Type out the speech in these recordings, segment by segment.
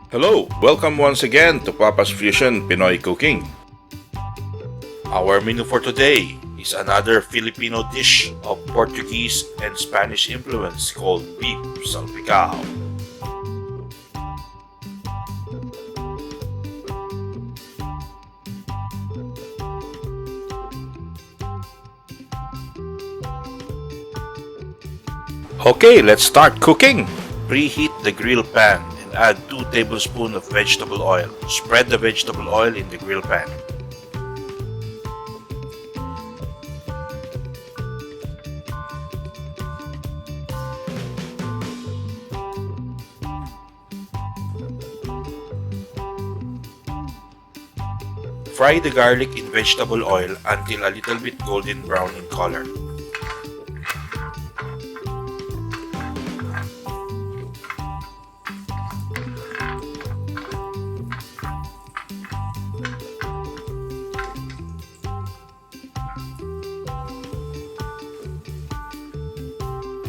Hello! Welcome once again to Papa's Fusion Pinoy Cooking. Our menu for today is another Filipino dish of Portuguese and Spanish influence called beef salpicao. Okay, let's start cooking! Preheat the grill pan and add 2 tablespoons of vegetable oil. Spread the vegetable oil in the grill pan. Fry the garlic in vegetable oil until a little bit golden brown in color.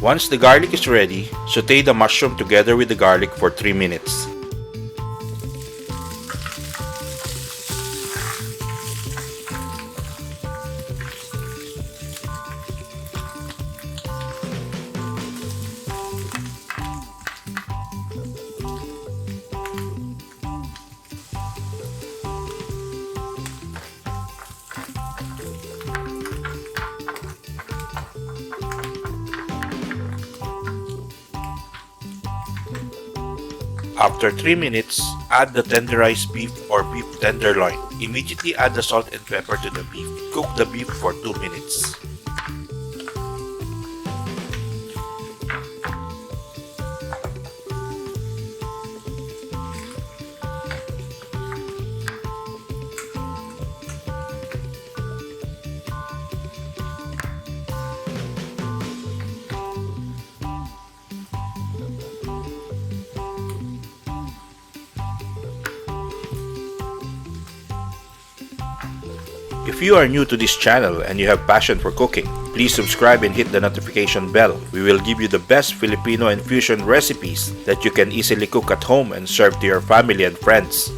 Once the garlic is ready, sauté the mushroom together with the garlic for 3 minutes. After 3 minutes, add the tenderized beef or beef tenderloin. Immediately add the salt and pepper to the beef. Cook the beef for 2 minutes. If you are new to this channel and you have passion for cooking, please subscribe and hit the notification bell. We will give you the best Filipino and fusion recipes that you can easily cook at home and serve to your family and friends.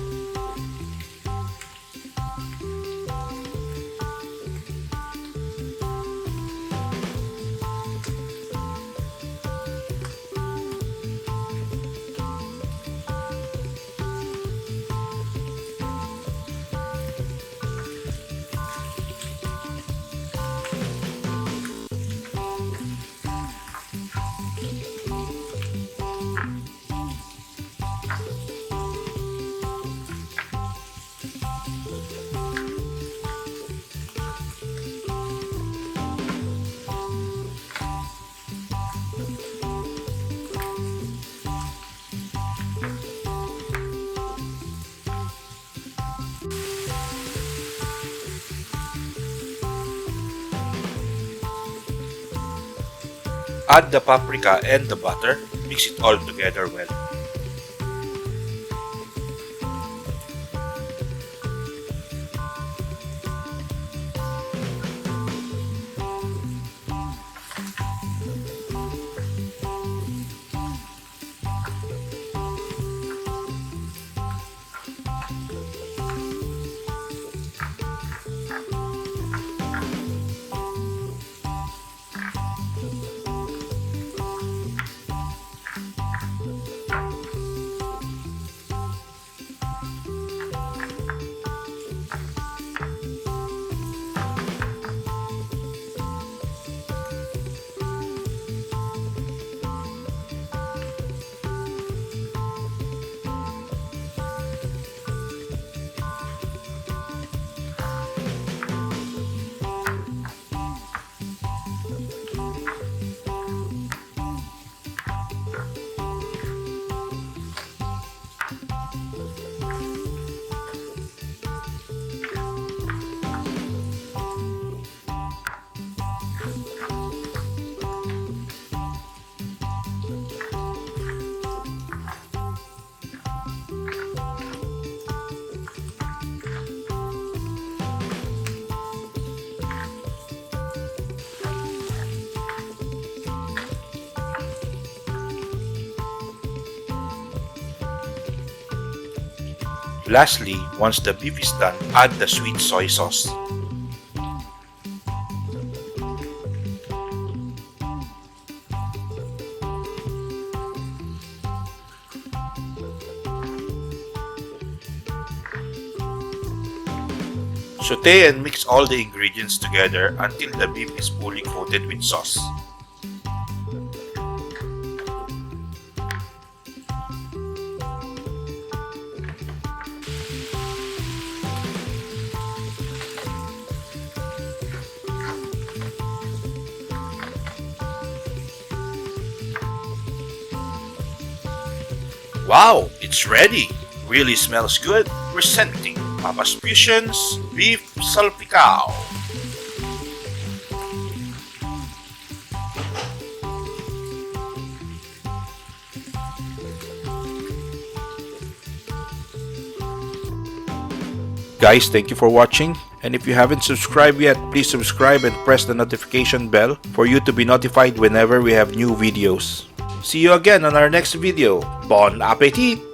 Add the paprika and the butter. Mix it all together well. Lastly, once the beef is done, add the sweet soy sauce. Saute and mix all the ingredients together until the beef is fully coated with sauce. Wow, it's ready! Really smells good. Presenting Papa's Fusion's Beef Salpicao. Guys, thank you for watching, and if you haven't subscribed yet, please subscribe and press the notification bell for you to be notified whenever we have new videos. See you again on our next video. Bon appetit!